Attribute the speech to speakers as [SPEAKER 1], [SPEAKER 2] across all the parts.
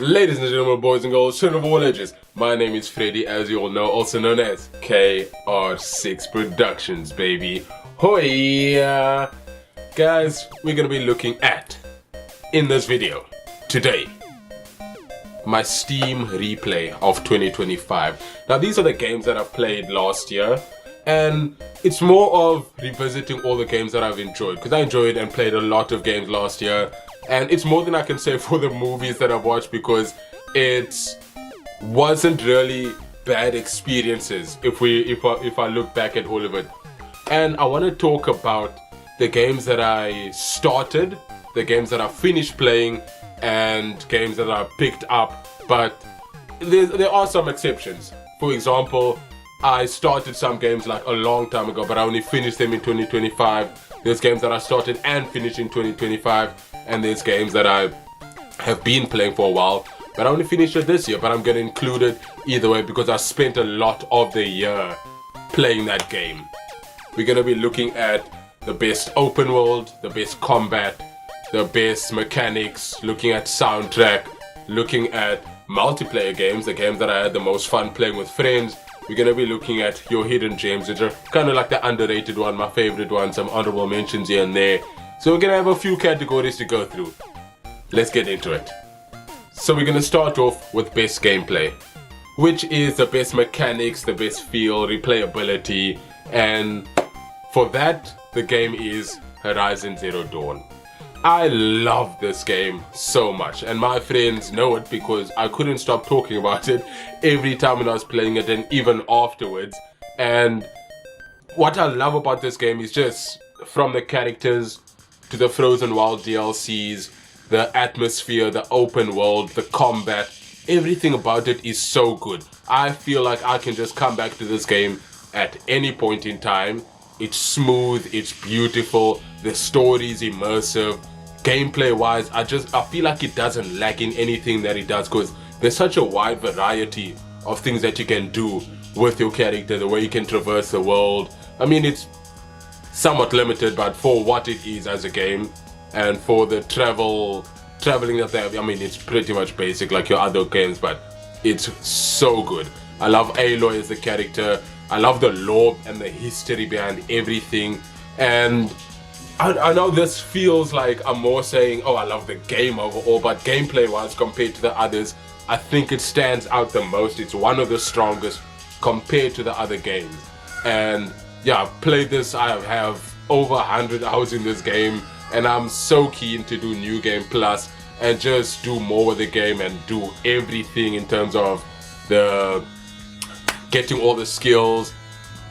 [SPEAKER 1] Ladies and gentlemen, boys and girls, children of all ages, my name is Freddy, as you all know, also known as KR6 Productions, baby. Hoi! Guys, we're gonna be looking at, in this video, today, my Steam replay of 2025. Now, these are the games that I've played last year, and it's more of revisiting all the games that I've enjoyed, because I enjoyed and played a lot of games last year. And it's more than I can say for the movies that I've watched, because it wasn't really bad experiences if I look back at all of it. And I want to talk about the games that I started, the games that I finished playing, and games that I picked up. But there are some exceptions. For example, I started some games like a long time ago, but I only finished them in 2025. There's games that I started and finished in 2025. And there's games that I have been playing for a while, but I only finished it this year. But I'm going to include it either way because I spent a lot of the year playing that game. We're going to be looking at the best open world, the best combat, the best mechanics, looking at soundtrack, looking at multiplayer games, the games that I had the most fun playing with friends. We're going to be looking at your hidden gems, which are kind of like the underrated one, my favorite one, some honorable mentions here and there. So we're going to have a few categories to go through. Let's get into it. So we're going to start off with best gameplay, which is the best mechanics, the best feel, replayability, and for that, the game is Horizon Zero Dawn. I love this game so much, and my friends know it because I couldn't stop talking about it every time when I was playing it and even afterwards. And what I love about this game is just from the characters to the Frozen Wild DLCs, the atmosphere, the open world, the combat, everything about it is so good. I feel like I can just come back to this game at any point in time. It's smooth, it's beautiful, the story is immersive. Gameplay wise, I feel like it doesn't lack in anything that it does, because there's such a wide variety of things that you can do with your character, the way you can traverse the world. I mean, it's somewhat limited, but for what it is as a game and for the traveling that they have, I mean, it's pretty much basic like your other games, but it's so good. I love Aloy as the character. I love the lore and the history behind everything. And I know this feels like I'm more saying, oh, I love the game overall, but gameplay wise compared to the others, I think it stands out the most. It's one of the strongest compared to the other games. And yeah, I've played this, I have over 100 hours in this game, and I'm so keen to do New Game Plus and just do more with the game and do everything in terms of the getting all the skills,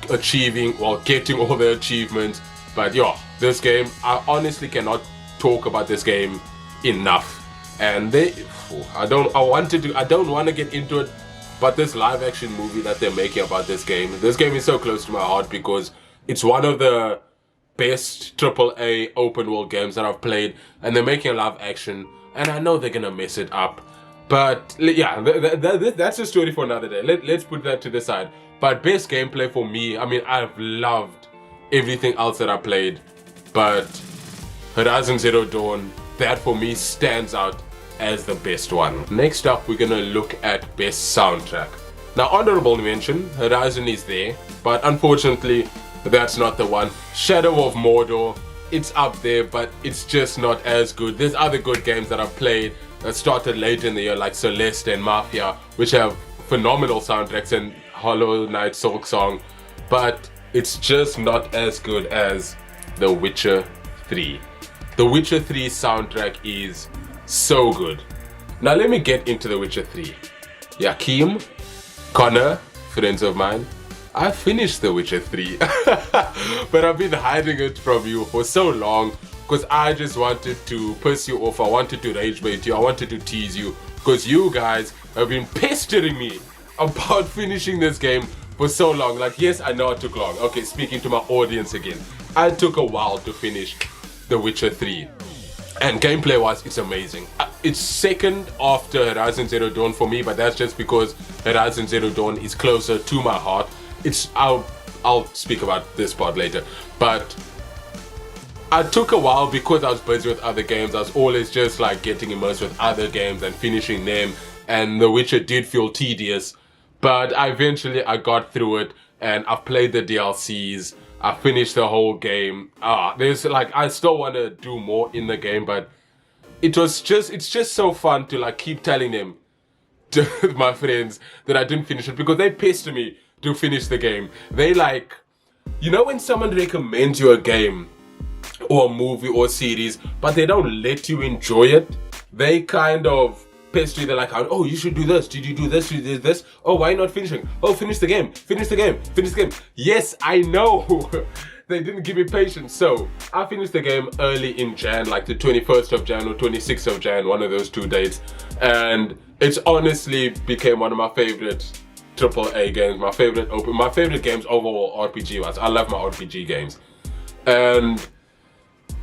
[SPEAKER 1] getting all the achievements. But yeah, this game, I honestly cannot talk about this game enough. And I don't want to get into it. But this live action movie that they're making about this game is so close to my heart because it's one of the best AAA open world games that I've played, and they're making a live action, and I know they're gonna mess it up. But yeah, that's a story for another day. Let's put that to the side. But best gameplay for me, I mean, I've loved everything else that I played, but Horizon Zero Dawn, that for me stands out as the best one. Next up, we're gonna look at best soundtrack. Now, honorable mention, Horizon is there, but unfortunately, that's not the one. Shadow of Mordor, it's up there, but it's just not as good. There's other good games that I've played that started later in the year, like Celeste and Mafia, which have phenomenal soundtracks, and Hollow Knight Silksong, but it's just not as good as The Witcher 3. The Witcher 3 soundtrack is so good. Now let me get into The Witcher 3. Yakim, Connor, friends of mine, I finished The Witcher 3. But I've been hiding it from you for so long because I just wanted to piss you off. I wanted to rage bait you. I wanted to tease you because you guys have been pestering me about finishing this game for so long. Like, yes, I know it took long. Okay, speaking to my audience again. I took a while to finish The Witcher 3. And gameplay wise, it's amazing. It's second after Horizon Zero Dawn for me, but that's just because Horizon Zero Dawn is closer to my heart. I'll speak about this part later. But I took a while because I was busy with other games. I was always just like getting immersed with other games and finishing them. And The Witcher did feel tedious, but eventually I got through it and I've played the DLCs. I finished the whole game. There's like, I still want to do more in the game, but it's just so fun to like keep telling them, to my friends, that I didn't finish it because they pester me to finish the game. They like, you know, when someone recommends you a game or a movie or a series, but they don't let you enjoy it, they kind of pester you. They're like, oh, you should do this. Did you do this? Did you do this? Oh, why not finishing? Oh, finish the game. Finish the game. Finish the game. Yes, I know. They didn't give me patience. So I finished the game early in Jan, like the 21st of Jan or 26th of Jan, one of those 2 dates. And it's honestly became one of my favorite AAA games, my favorite games overall RPG wise. I love my RPG games.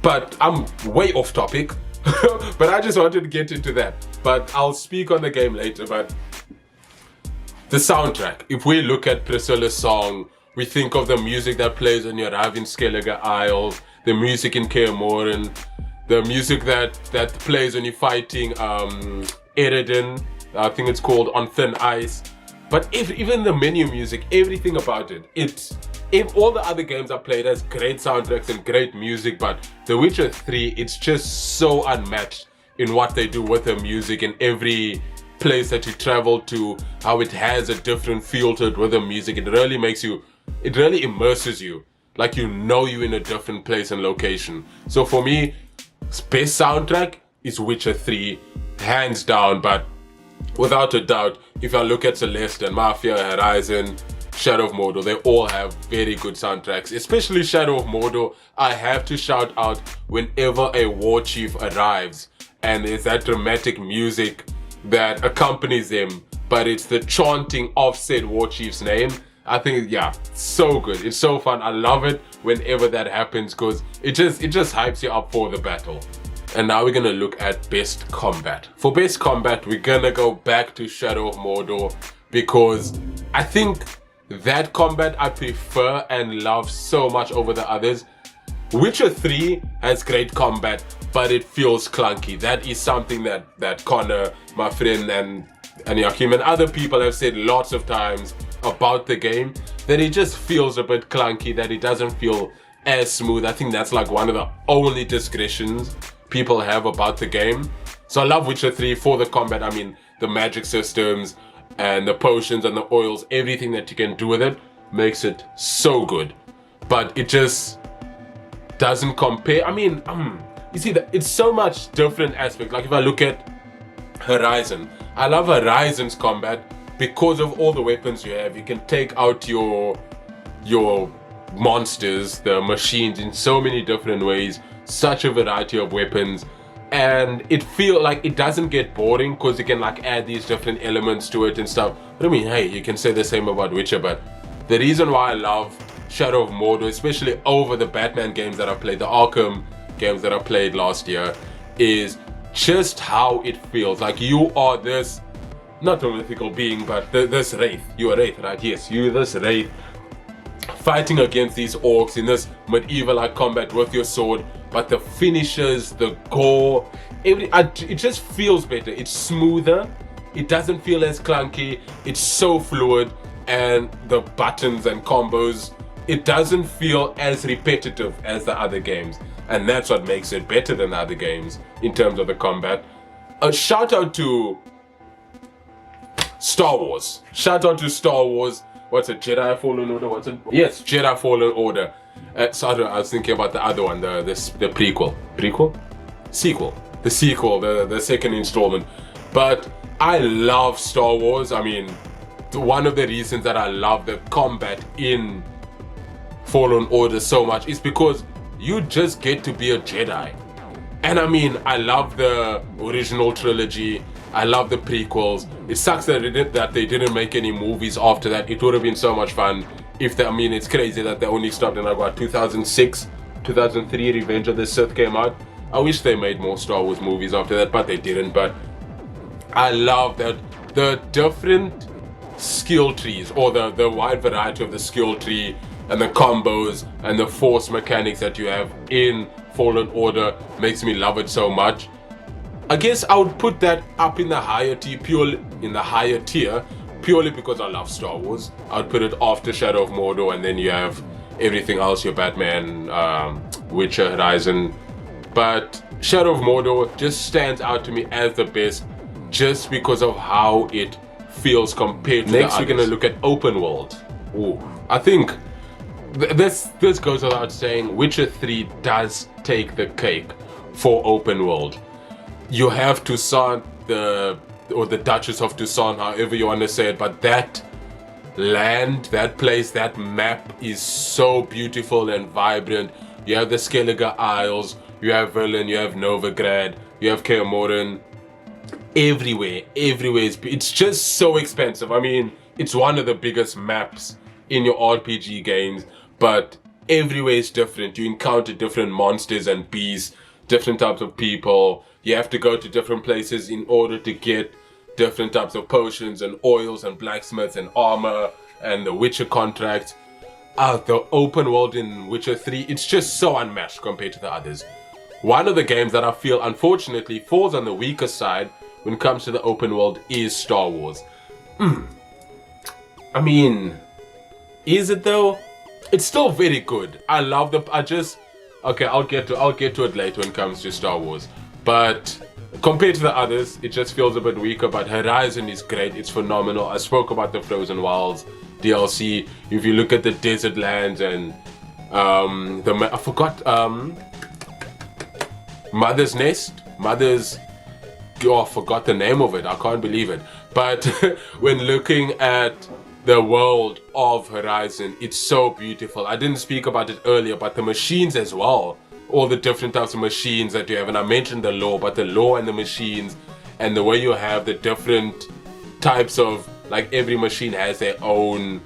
[SPEAKER 1] But I'm way off topic. But I just wanted to get into that. But I'll speak on the game later. But the soundtrack, if we look at Priscilla's song, we think of the music that plays when you arrive in Skellige Isles, the music in Kaer, the music that plays when you're fighting Eridan, I think it's called On Thin Ice. But even the menu music, everything about it, if all the other games I played has great soundtracks and great music, but The Witcher 3, it's just so unmatched in what they do with the music in every place that you travel to, how it has a different feel to it with the music. It really immerses you, like you know you're in a different place and location. So for me, best soundtrack is Witcher 3, hands down. But without a doubt, if I look at Celeste and Mafia, Horizon, Shadow of Mordor, they all have very good soundtracks. Especially Shadow of Mordor, I have to shout out whenever a war chief arrives and there's that dramatic music that accompanies them, but it's the chanting of said war chief's name. I think, yeah, so good. It's so fun. I love it whenever that happens because it just hypes you up for the battle. And now we're gonna look at best combat. For best combat, we're gonna go back to Shadow of Mordor because I think that combat I prefer and love so much over the others. Witcher 3 has great combat, but it feels clunky. That is something that Connor, my friend, and Joachim and other people have said lots of times about the game, that it just feels a bit clunky, that it doesn't feel as smooth. I think that's like one of the only discretions people have about the game. So I love Witcher 3 for the combat. I mean, the magic systems and the potions and the oils, everything that you can do with it makes it so good. But it just doesn't compare. I mean, you see that it's so much different aspect. Like if I look at Horizon, I love Horizon's combat because of all the weapons you have. You can take out your monsters, the machines, in so many different ways. Such a variety of weapons, and it feels like it doesn't get boring because you can like add these different elements to it and stuff. But I mean, hey, you can say the same about Witcher. But the reason why I love Shadow of Mordor, especially over the Batman games that I played, the Arkham games that I played last year, is just how it feels. Like you are this, not a mythical being, but this wraith. You're a wraith, right? Yes, you're this wraith fighting against these orcs in this medieval-like combat with your sword. But the finishes, the gore, it just feels better. It's smoother. It doesn't feel as clunky. It's so fluid, and the buttons and combos, it doesn't feel as repetitive as the other games, and that's what makes it better than the other games in terms of the combat. A shout out to Star Wars. Shout out to Star Wars. What's it? Jedi Fallen Order? What's it? Yes, Jedi Fallen Order. Sorry, I was thinking about the other one, the prequel. Sequel. The sequel, the second installment. But I love Star Wars. I mean, one of the reasons that I love the combat in Fallen Order so much is because you just get to be a Jedi. And I mean, I love the original trilogy. I love the prequels. It sucks that they didn't make any movies after that. It would have been so much fun if I mean, it's crazy that they only stopped in like what, 2006, 2003 Revenge of the Sith came out. I wish they made more Star Wars movies after that, but they didn't. But I love that the different skill trees, or the wide variety of the skill tree and the combos and the force mechanics that you have in Fallen Order makes me love it so much. I guess I would put that up in the higher tier, purely because I love Star Wars. I would put it after Shadow of Mordor, and then you have everything else, your Batman, Witcher, Horizon. But Shadow of Mordor just stands out to me as the best just because of how it feels compared to Next, we're going to look at open world. Ooh, I think this goes without saying, Witcher 3 does take the cake for open world. You have Toussaint, the Duchess of Toussaint, however you want to say it, but that land, that place, that map is so beautiful and vibrant. You have the Skellige Isles, you have Verlin, you have Novigrad, you have Kaer Morhen. Everywhere it's just so expensive. I mean, it's one of the biggest maps in your RPG games, but everywhere is different. You encounter different monsters and beasts, different types of people. You have to go to different places in order to get different types of potions and oils and blacksmiths and armor and the Witcher contracts. The open world in Witcher 3, it's just so unmatched compared to the others. One of the games that I feel unfortunately falls on the weaker side when it comes to the open world is Star Wars. I mean, is it though? It's still very good. I love okay, I'll get to it later when it comes to Star Wars. But compared to the others, it just feels a bit weaker. But Horizon is great. It's phenomenal. I spoke about the Frozen Wilds DLC. If you look at the desert lands and I forgot Mother's Nest. I forgot the name of it. I can't believe it. But when looking at the world of Horizon, it's so beautiful. I didn't speak about it earlier, but the machines as well. All the different types of machines that you have, and I mentioned the lore, but the lore and the machines and the way you have the different types of, like, every machine has their own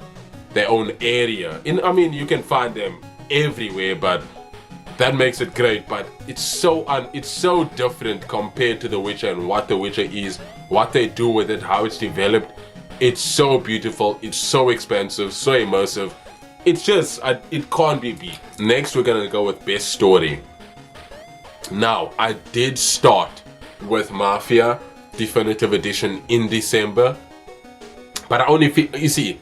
[SPEAKER 1] area. I mean, you can find them everywhere, but that makes it great. But it's so different compared to The Witcher and what The Witcher is, what they do with it, how it's developed. It's so beautiful, it's so expensive, so immersive. It's just, it can't be beat. Next, we're gonna go with best story. Now, I did start with Mafia Definitive Edition in December, but I only you see,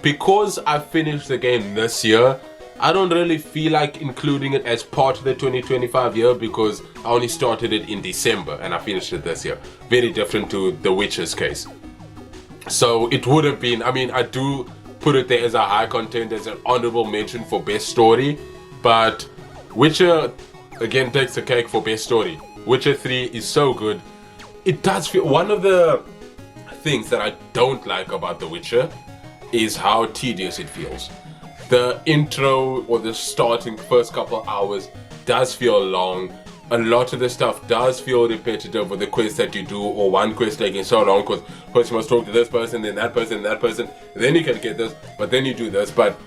[SPEAKER 1] because I finished the game this year, I don't really feel like including it as part of the 2025 year because I only started it in December and I finished it this year. Very different to The Witcher's case. So it would have been, I mean, I do put it there as a high content, as an honorable mention for best story, but Witcher again takes the cake for best story. Witcher 3 is so good. It does feel, one of the things that I don't like about The Witcher is how tedious it feels. The intro or the starting first couple hours does feel long. A lot of the stuff does feel repetitive with the quests that you do, or one quest taking so long because first you must talk to this person, then that person, then you can get this, but then you do this. But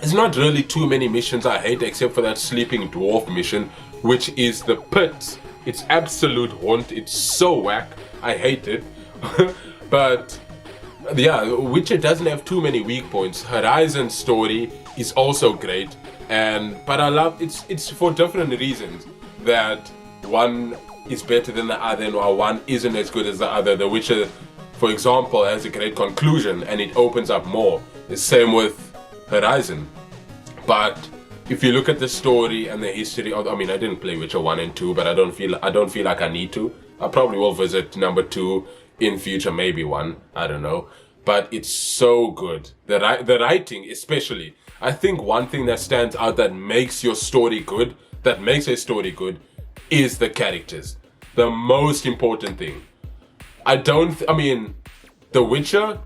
[SPEAKER 1] it's not really too many missions I hate, except for that sleeping dwarf mission, which is the pit. It's absolute haunt. It's so whack. I hate it. But yeah, Witcher doesn't have too many weak points. Horizon's story is also great, but I love it's for different reasons that one is better than the other and while one isn't as good as the other. The Witcher, for example, has a great conclusion and it opens up more. The same with Horizon. But if you look at the story and the history of, I mean, I didn't play Witcher 1 and 2, but I don't feel like I need to. I probably will visit number 2 in future, maybe 1, I don't know. But it's so good. The writing especially. I think one thing that stands out that makes your story good, that makes a story good, is the characters. The most important thing. The Witcher,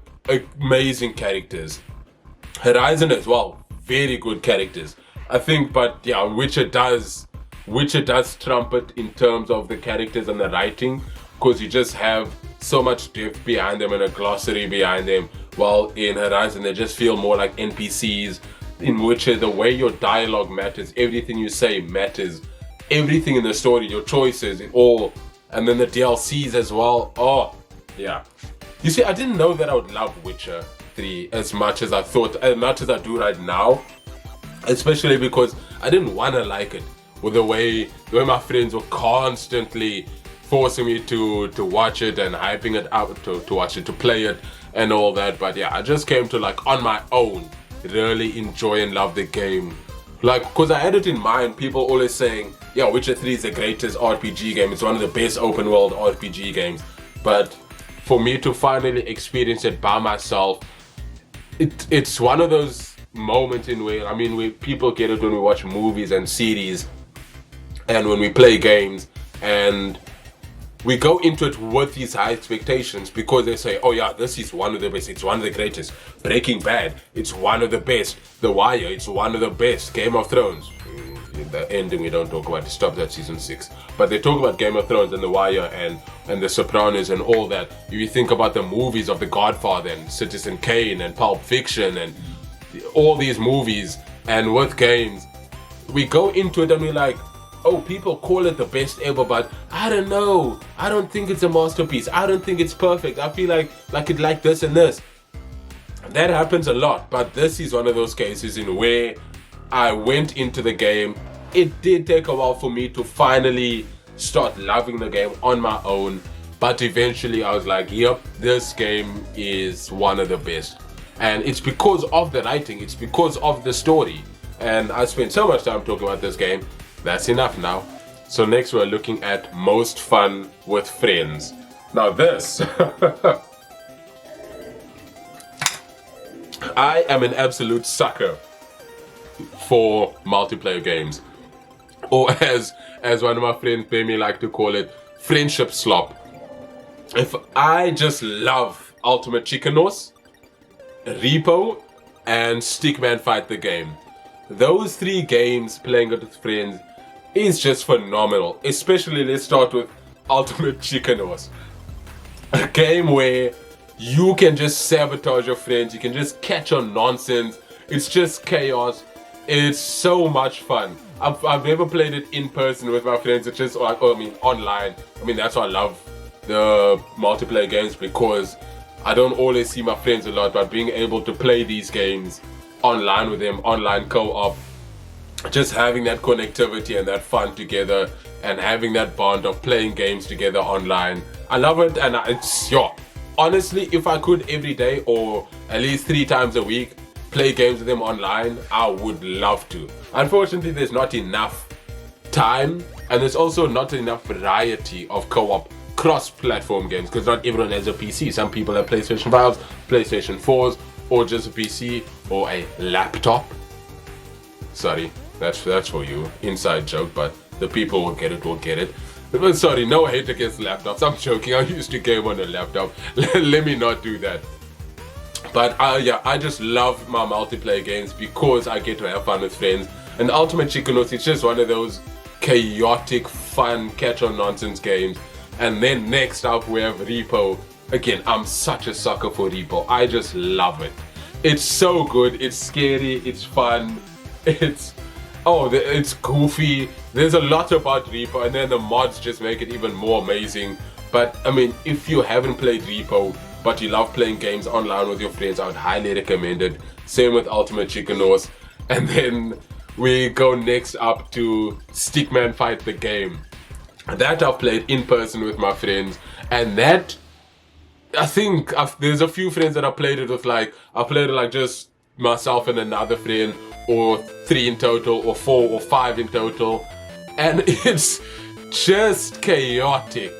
[SPEAKER 1] amazing characters. Horizon as well, very good characters. I think, but yeah, Witcher does trump it in terms of the characters and the writing, because you just have so much depth behind them and a glossary behind them, while in Horizon they just feel more like NPCs. In Witcher, the way your dialogue matters, everything you say matters, everything in the story, your choices, it all, and then the DLCs as well. Oh, yeah. You see, I didn't know that I would love Witcher 3 as much as I thought, as much as I do right now, especially because I didn't want to like it with the way my friends were constantly forcing me to watch it and hyping it up to watch it, to play it and all that. But yeah, I just came to, like, on my own really enjoy and love the game. Like, because I had it in mind, people always saying, yeah, Witcher 3 is the greatest RPG game, it's one of the best open world RPG games. But for me to finally experience it by myself, it's one of those moments in where, I mean, we people get it when we watch movies and series and when we play games, and we go into it with these high expectations because they say, oh yeah, this is one of the best, it's one of the greatest. Breaking Bad, it's one of the best. The Wire, it's one of the best. Game of Thrones, the ending we don't talk about, it stopped at season 6. But they talk about Game of Thrones and The Wire and The Sopranos and all that. If you think about the movies of The Godfather and Citizen Kane and Pulp Fiction and all these movies, and with games, we go into it and we're like, oh, people call it the best ever, but I don't know. I don't think it's a masterpiece. I don't think it's perfect. I feel like it like this and this. That happens a lot, but this is one of those cases in where I went into the game. It did take a while for me to finally start loving the game on my own, but eventually I was like, yep, this game is one of the best. And it's because of the writing, it's because of the story. And I spent so much time talking about this game. That's enough now. So next we're looking at most fun with friends. Now this, I am an absolute sucker for multiplayer games, or as one of my friends Bemi like to call it, friendship slop. If I just love Ultimate Chicken Horse, R.E.P.O, and Stickman Fight the Game. Those 3 games, playing it with friends, is just phenomenal. Especially, let's start with Ultimate Chicken Horse, a game where you can just sabotage your friends, you can just catch on nonsense. It's just chaos. It's so much fun. I've never played it in person with my friends. It's just like, I mean, online. I mean, that's why I love the multiplayer games, because I don't always see my friends a lot, but being able to play these games online with them, online co-op, just having that connectivity and that fun together, and having that bond of playing games together online, I love it. And it's, yeah, honestly, if I could every day or at least 3 times a week play games with them online, I would love to. Unfortunately, there's not enough time, and there's also not enough variety of co-op cross-platform games, because not everyone has a PC. Some people have PlayStation 5s, PlayStation 4s, or just a PC or a laptop. Sorry, that's for you. Inside joke, but the people who get it will get it. But sorry, no hate against laptops. I'm joking. I used to game on a laptop. Let me not do that. But yeah, I just love my multiplayer games because I get to have fun with friends. And Ultimate Chicken Horse, it's just one of those chaotic, fun, catch-on-nonsense games. And then next up we have R.E.P.O. Again, I'm such a sucker for R.E.P.O. I just love it. It's so good. It's scary. It's fun. It's goofy. There's a lot about R.E.P.O. and then the mods just make it even more amazing. But I mean, if you haven't played R.E.P.O. but you love playing games online with your friends, I would highly recommend it. Same with Ultimate Chicken Horse. And then we go next up to Stickman Fight the Game. That I've played in person with my friends, and that I think there's a few friends that I played it with. Like I played it like just myself and another friend, or 3 in total, or 4 or 5 in total, and it's just chaotic,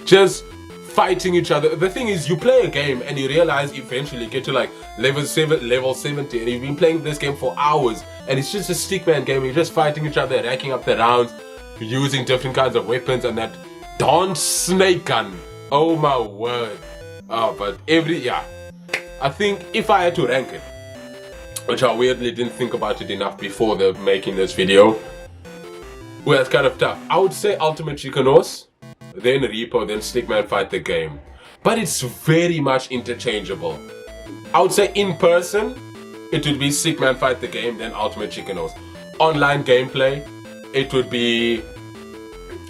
[SPEAKER 1] just fighting each other. The thing is, you play a game and you realize eventually you get to like level 70, and you've been playing this game for hours, and it's just a stickman game. You're just fighting each other, racking up the rounds, using different kinds of weapons, and that darn snake gun. Oh my word. Oh, but I think if I had to rank it, which I weirdly didn't think about it enough before making this video, well, it's kind of tough. I would say Ultimate Chicken Horse, then R.E.P.O, then Stickman Fight the Game. But it's very much interchangeable. I would say in person, it would be Stickman Fight the Game, then Ultimate Chicken Horse. Online gameplay, it would be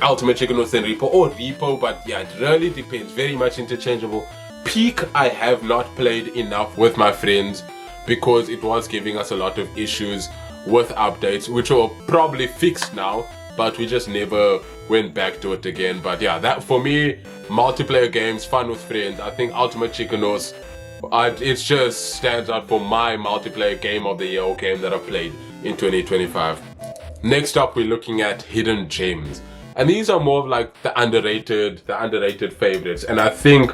[SPEAKER 1] Ultimate Chicken Horse and R.E.P.O, or R.E.P.O, but yeah, it really depends. Very much interchangeable. Peak, I have not played enough with my friends because it was giving us a lot of issues with updates, which are probably fixed now. but we just never went back to it again. But yeah, that for me, multiplayer games, fun with friends. I think Ultimate Chicken Horse, it just stands out for my multiplayer game of the year or game that I played in 2025. Next up, we're looking at hidden gems, and these are more of like the underrated favorites. And I think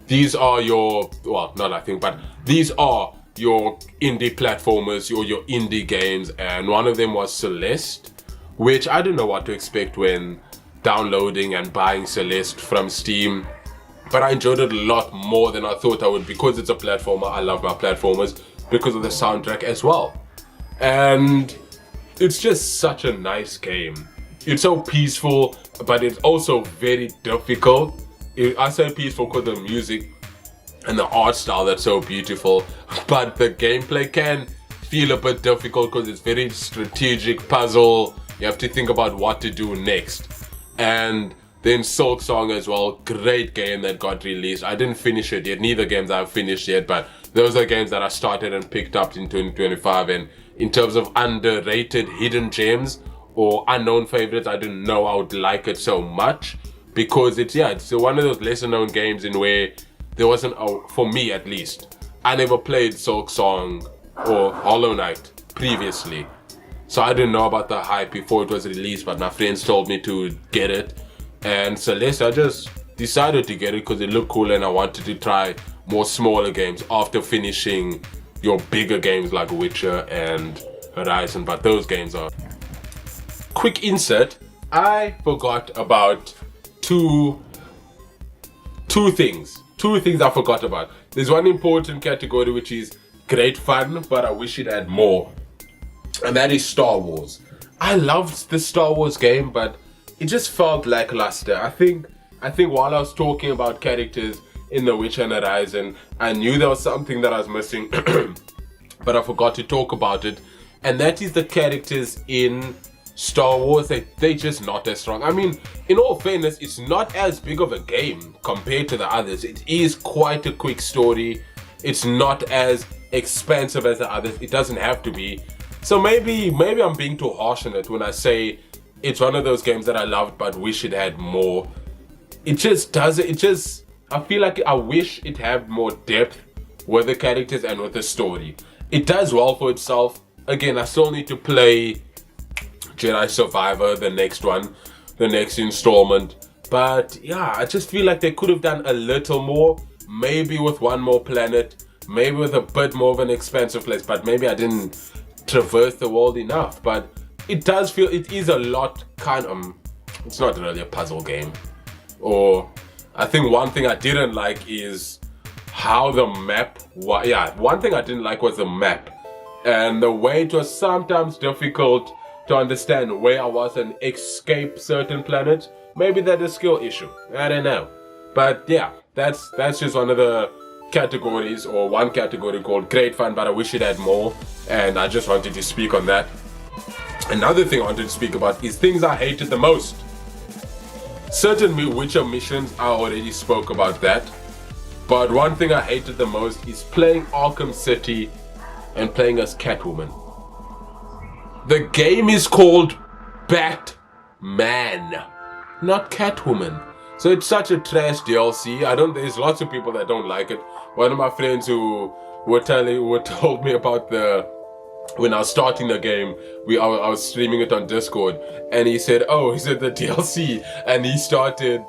[SPEAKER 1] these are your, well, not I think, but these are your indie platformers or your indie games. And one of them was Celeste, which I didn't know what to expect when downloading and buying Celeste from Steam, but I enjoyed it a lot more than I thought I would, because it's a platformer. I love my platformers because of the soundtrack as well, and it's just such a nice game. It's so peaceful, but it's also very difficult. I say peaceful because of the music and the art style that's so beautiful, but the gameplay can feel a bit difficult because it's very strategic puzzle. You have to think about what to do next. And then Silk Song as well, great game that got released. I didn't finish it yet, neither games I've finished yet, but those are games that I started and picked up in 2025. And in terms of underrated hidden gems or unknown favorites, I didn't know I would like it so much, because it's one of those lesser known games in where there wasn't, for me at least, I never played Silk Song or Hollow Knight previously. So I didn't know about the hype before it was released, but my friends told me to get it. And Celeste, I just decided to get it because it looked cool and I wanted to try more smaller games after finishing your bigger games like Witcher and Horizon. But those games are... Quick insert, I forgot about two things I forgot about. There's one important category which is great fun, but I wish it had more. And that is Star Wars. I loved the Star Wars game, but it just felt lackluster. I think while I was talking about characters in The Witcher and Horizon, I knew there was something that I was missing, but I forgot to talk about it. And that is the characters in Star Wars. They're just not as strong. I mean, in all fairness, it's not as big of a game compared to the others. It is quite a quick story. It's not as expansive as the others. It doesn't have to be. So maybe I'm being too harsh on it when I say it's one of those games that I loved but wish it had more. I feel like I wish it had more depth with the characters and with the story. It does well for itself. Again, I still need to play Jedi Survivor, the next installment. But yeah, I just feel like they could have done a little more. Maybe with one more planet, maybe with a bit more of an expansive place, but maybe I didn't traverse the world enough. But it does feel, it is a lot it's not really a puzzle game. Or I think one thing I didn't like is how the map one thing I didn't like was the map and the way it was sometimes difficult to understand where I was and escape certain planets. Maybe that's a skill issue, I don't know. But yeah, that's just one of the categories, or one category called great fun, but I wish it had more, and I just wanted to speak on that. Another thing I wanted to speak about is things I hated the most. Certain Witcher missions, I already spoke about that, but one thing I hated the most is playing Arkham City and playing as Catwoman. The game is called Batman, not Catwoman. So it's such a trash DLC. There's lots of people that don't like it. One of my friends who told me about when I was starting the game, I was streaming it on Discord, and he said the DLC, and he started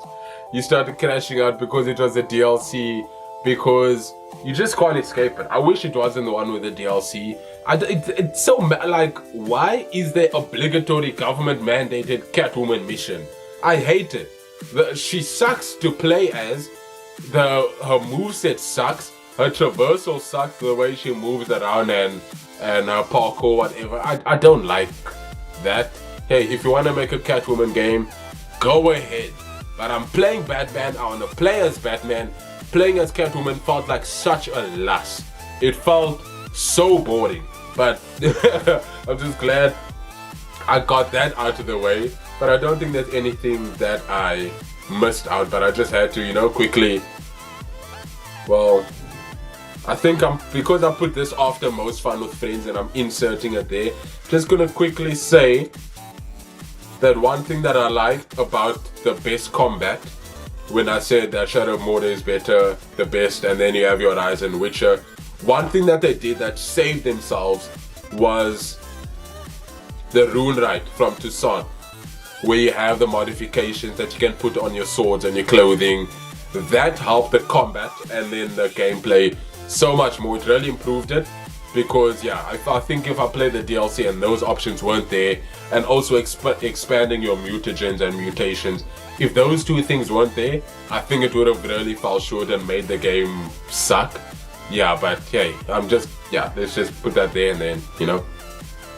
[SPEAKER 1] crashing out because it was a DLC, because you just can't escape it. I wish it wasn't the one with the DLC. It's so like, why is there obligatory government mandated Catwoman mission? I hate it. She sucks to play as. Her moveset sucks. Her traversal sucks, the way she moves around and her parkour, whatever. I don't like that. Hey, if you want to make a Catwoman game, go ahead. But I'm playing Batman. I want to play as Batman. Playing as Catwoman felt like such a lust. It felt so boring. But I'm just glad I got that out of the way. But I don't think there's anything that I missed out. But I just had to, quickly. Well, I think because I put this after most fun with friends and I'm inserting it there, just gonna quickly say that one thing that I liked about the best combat, when I said that Shadow of Mordor is better, the best, and then you have your Horizon Witcher, one thing that they did that saved themselves was the rune right from Toussaint, where you have the modifications that you can put on your swords and your clothing. That helped the combat and then the gameplay so much more. It really improved it, because yeah, I think if I played the DLC and those options weren't there, and also expanding your mutagens and mutations, if those two things weren't there, I think it would have really fell short and made the game suck. Yeah, but hey, let's just put that there, and then, you know,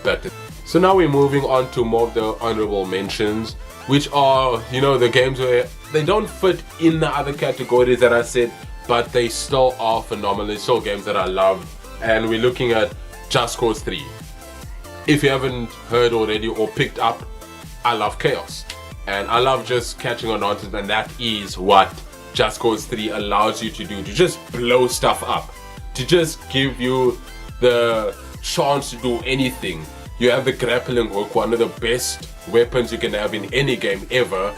[SPEAKER 1] that's it. So now we're moving on to more of the honorable mentions, which are, you know, the games where they don't fit in the other categories that I said, but they still are phenomenal. They're still games that I love. And we're looking at Just Cause 3. If you haven't heard already or picked up, I love chaos. And I love just catching on nonsense, and that is what Just Cause 3 allows you to do, to just blow stuff up, to just give you the chance to do anything. You have the grappling hook, one of the best weapons you can have in any game ever,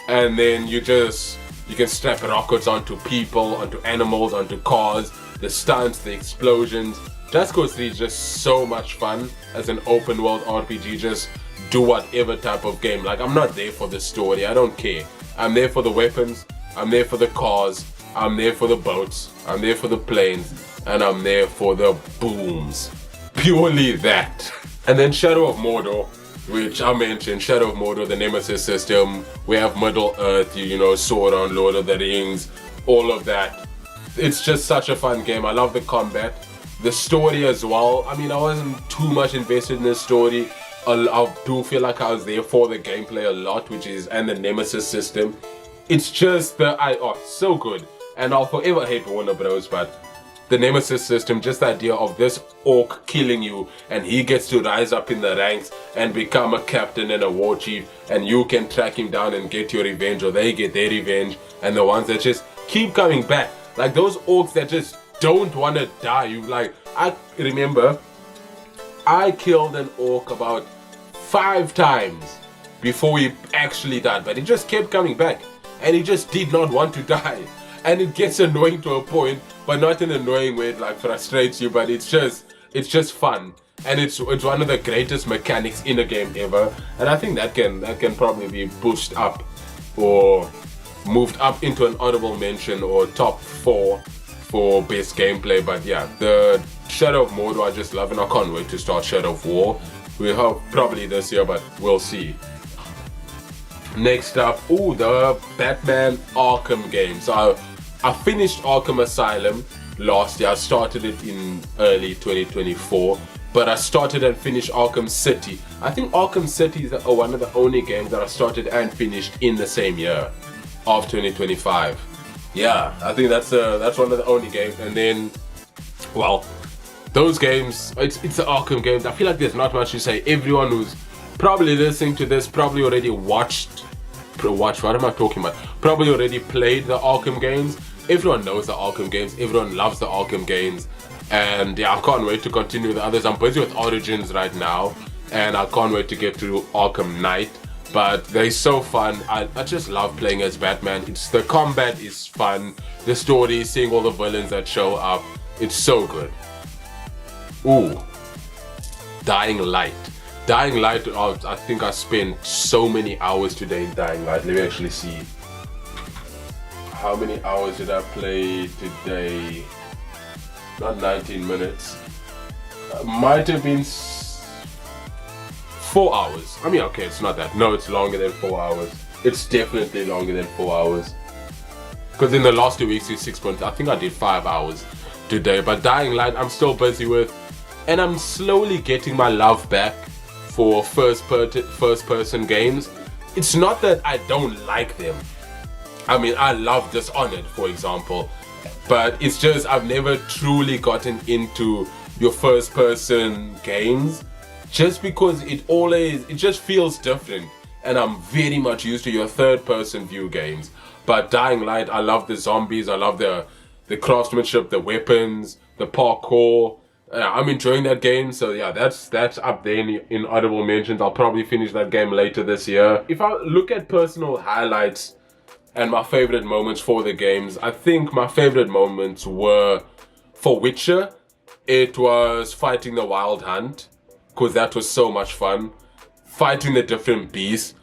[SPEAKER 1] and then you can strap rockets onto people, onto animals, onto cars, the stunts, the explosions. Just Cause 3 is just so much fun as an open world RPG. Just do whatever type of game. Like, I'm not there for the story, I don't care. I'm there for the weapons, I'm there for the cars, I'm there for the boats, I'm there for the planes, and I'm there for the booms. Purely that. And then Shadow of Mordor, which I mentioned, Shadow of Mordor, the Nemesis system. We have Middle Earth, you know, Sauron, Lord of the Rings, all of that. It's just such a fun game. I love the combat, the story as well. I mean, I wasn't too much invested in the story. I do feel like I was there for the gameplay a lot, and the Nemesis system. It's just so good. And I'll forever hate Warner Bros, but the Nemesis system, just the idea of this orc killing you, and he gets to rise up in the ranks and become a captain and a war chief, and you can track him down and get your revenge, or they get their revenge, and the ones that just keep coming back, like those orcs that just don't want to die. I remember I killed an orc about 5 times before he actually died, but he just kept coming back, and he just did not want to die. And it gets annoying to a point, but not in an annoying way it like frustrates you, but it's just fun. And it's one of the greatest mechanics in a game ever. And I think that can probably be pushed up or moved up into an honorable mention or top 4 for best gameplay. But yeah, the Shadow of Mordor I just love, and I can't wait to start Shadow of War. We hope probably this year, but we'll see. Next up, the Batman Arkham game. So I finished Arkham Asylum last year. I started it in early 2024, but I started and finished Arkham City. I think Arkham City is one of the only games that I started and finished in the same year of 2025. Yeah, I think that's one of the only games. And then, well, those games, it's the Arkham games. I feel like there's not much to say. Everyone who's probably listening to this probably already probably already played the Arkham games. Everyone knows the Arkham games, everyone loves the Arkham games, and yeah, I can't wait to continue with the others. I'm busy with Origins right now, and I can't wait to get to Arkham Knight, but they're so fun. I just love playing as Batman. The combat is fun, the story, seeing all the villains that show up, it's so good. Dying Light. I think I spent so many hours today in Dying Light. Let me actually see. How many hours did I play today? Not 19 minutes. Might have been 4 hours. I mean, okay, it's not that. No, it's longer than 4 hours. It's definitely longer than 4 hours. Because in the last 2 weeks, it's 6 points. I think I did 5 hours today. But Dying Light, I'm still busy with. And I'm slowly getting my love back for first-person games. It's not that I don't like them. I mean, I love Dishonored, for example, but it's just I've never truly gotten into your first-person games, just because it just feels different, and I'm very much used to your third-person view games. But Dying Light, I love the zombies, I love the craftsmanship, the weapons, the parkour, I'm enjoying that game, so yeah, that's up there in Honourable Mentions. I'll probably finish that game later this year. If I look at personal highlights and my favorite moments for the games, I think my favorite moments were for Witcher. It was fighting the Wild Hunt, because that was so much fun. Fighting the different beasts.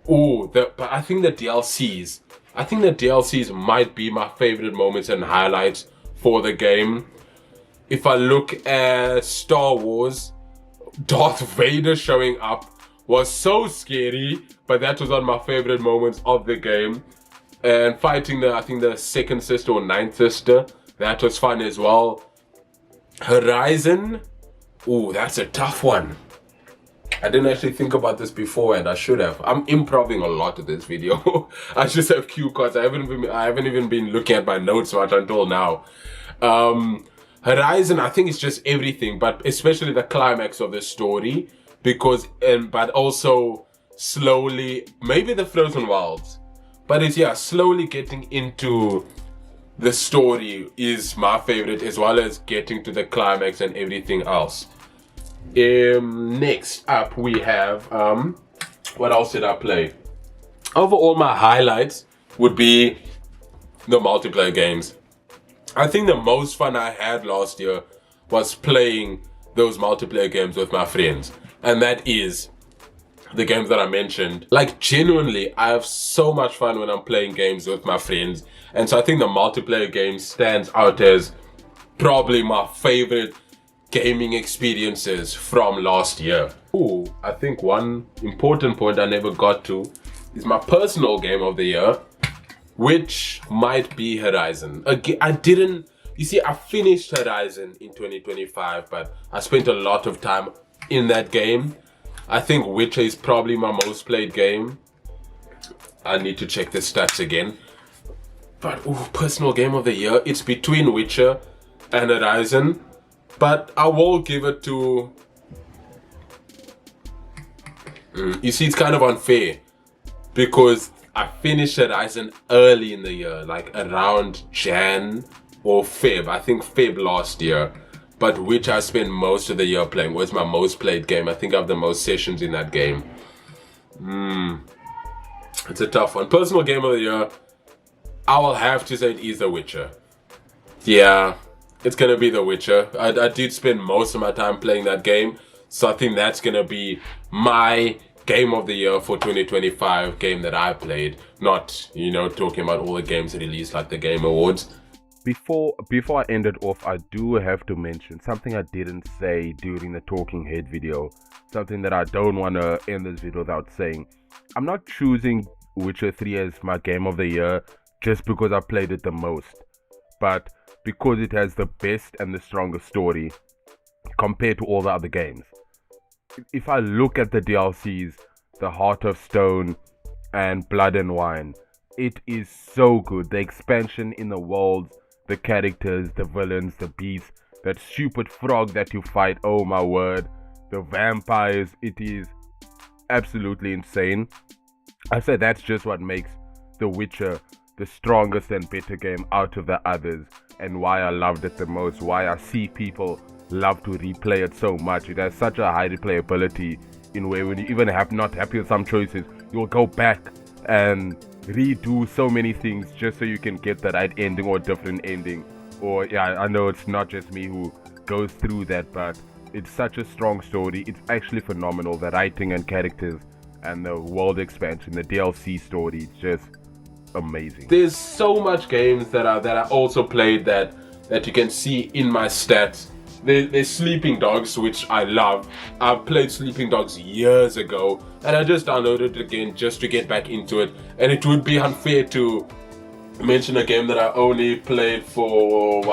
[SPEAKER 1] But I think the DLCs. I think the DLCs might be my favorite moments and highlights for the game. If I look at Star Wars, Darth Vader showing up was so scary, but that was one of my favorite moments of the game. And fighting I think the second sister or ninth sister, that was fun as well. Horizon, that's a tough one. I didn't actually think about this before, and I should have. I'm improvising a lot of this video. I just have cue cards. I haven't even been looking at my notes much until now. Horizon, I think it's just everything, but especially the climax of the story, but also slowly, maybe the Frozen Wilds, but it's slowly getting into the story is my favorite, as well as getting to the climax and everything else. Next up we have what else did I play? Overall, my highlights would be the multiplayer games. I think the most fun I had last year was playing those multiplayer games with my friends, and that is the games that I mentioned. Like, genuinely, I have so much fun when I'm playing games with my friends, and so I think the multiplayer game stands out as probably my favorite gaming experiences from last year. I think one important point I never got to is my personal game of the year, which might be Horizon. Again, I finished Horizon in 2025, but I spent a lot of time in that game. I think Witcher is probably my most played game. I need to check the stats again. But personal game of the year, it's between Witcher and Horizon. But I will give it to... You see, it's kind of unfair, because I finished Horizon early in the year, like around Jan or Feb. I think Feb last year. But which I spent most of the year playing, was my most played game. I think I have the most sessions in that game. It's a tough one. Personal game of the year, I will have to say it is The Witcher. Yeah, it's gonna be The Witcher. I did spend most of my time playing that game, so I think that's gonna be my game of the year for 2025, game that I played. Not, talking about all the games released like the Game Awards.
[SPEAKER 2] Before I end it off, I do have to mention something I didn't say during the Talking Head video. Something that I don't want to end this video without saying. I'm not choosing Witcher 3 as my game of the year just because I played it the most, but because it has the best and the strongest story compared to all the other games. If I look at the DLCs, the Heart of Stone and Blood and Wine, it is so good. The expansion in the worlds, the characters, the villains, the beasts, that stupid frog that you fight, oh my word, the vampires, it is absolutely insane. I say that's just what makes The Witcher the strongest and better game out of the others, and why I loved it the most, why I see people love to replay it so much. It has such a high replayability in where when you even not happy with some choices, you'll go back and redo so many things just so you can get the right ending or different ending. Or I know it's not just me who goes through that, but it's such a strong story. It's actually phenomenal. The writing and characters and the world expansion, the DLC story, it's just amazing.
[SPEAKER 1] There's so much games that I also played that you can see in my stats. There's Sleeping Dogs, which I love. I played Sleeping Dogs years ago, and I just downloaded it again just to get back into it. And it would be unfair to mention a game that I only played for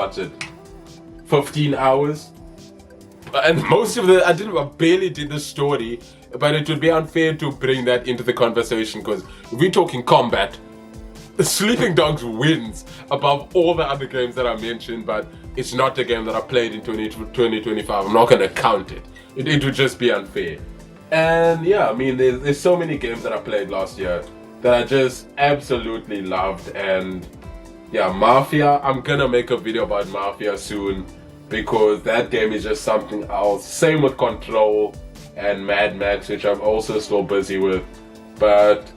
[SPEAKER 1] 15 hours. And most of I barely did the story, but it would be unfair to bring that into the conversation, because if we're talking combat, Sleeping Dogs wins above all the other games that I mentioned, but it's not a game that I played in 2025. I'm not going to count it. It would just be unfair. And yeah, I mean, there's so many games that I played last year that I just absolutely loved. And yeah, Mafia, I'm going to make a video about Mafia soon. because that game is just something else. Same with Control and Mad Max, which I'm also still busy with. But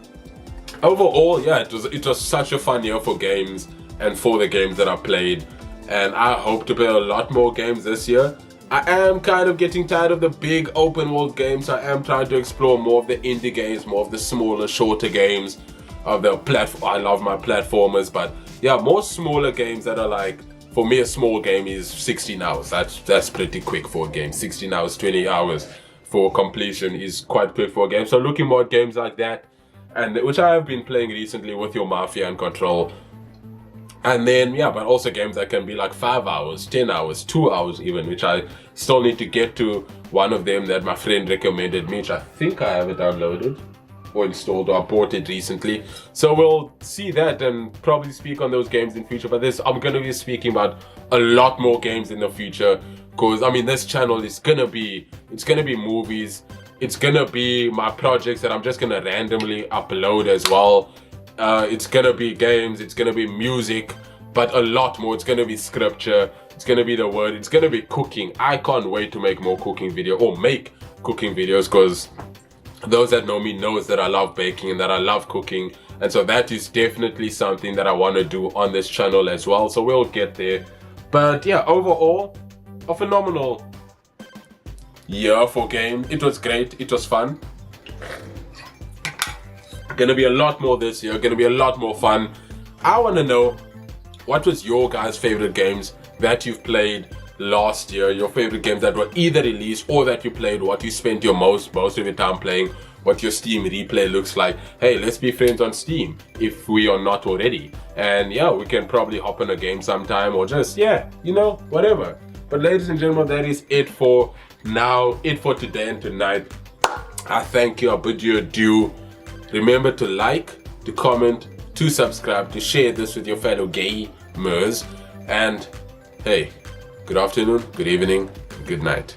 [SPEAKER 1] overall, yeah, it was such a fun year for games and for the games that I played, and I hope to play a lot more games this year. I am kind of getting tired of the big open world games. I am trying to explore more of the indie games, more of the smaller, shorter games of the platform. I love my platformers, but yeah, more smaller games that are like, for me, a small game is 16 hours. That's pretty quick for a game. 16 hours, 20 hours for completion is quite quick for a game. So looking more at games like that, and which I have been playing recently with your Mafia and Control. And then, yeah, but also games that can be like 5 hours, 10 hours, 2 hours even, which I still need to get to. One of them that my friend recommended me, which I think I have it downloaded or installed, or I bought it recently. So we'll see that and probably speak on those games in future. But I'm going to be speaking about a lot more games in the future, because I mean, this channel is going to be, it's going to be movies. It's going to be my projects that I'm just going to randomly upload as well. It's gonna be games, it's gonna be music, but a lot more. It's gonna be scripture, it's gonna be the word, it's gonna be cooking. I can't wait to make more cooking videos, or make cooking videos, because those that know me knows that I love baking and that I love cooking, and so that is definitely something that I want to do on this channel as well. So we'll get there. But yeah, overall, a phenomenal year for games. It was great, it was fun. Gonna be a lot more this year, gonna be a lot more fun. I want to know, what was your guys' favorite games that you've played last year? Your favorite games that were either released or that you played, what you spent your most of your time playing, what your Steam replay looks like. Hey, let's be friends on Steam if we are not already. And yeah, we can probably hop on a game sometime, or just, yeah, you know, whatever. But ladies and gentlemen, that is it for now, it for today and tonight. I thank you, I bid you adieu. Remember to like, to comment, to subscribe, to share this with your fellow gamers. And hey, good afternoon, good evening, good night.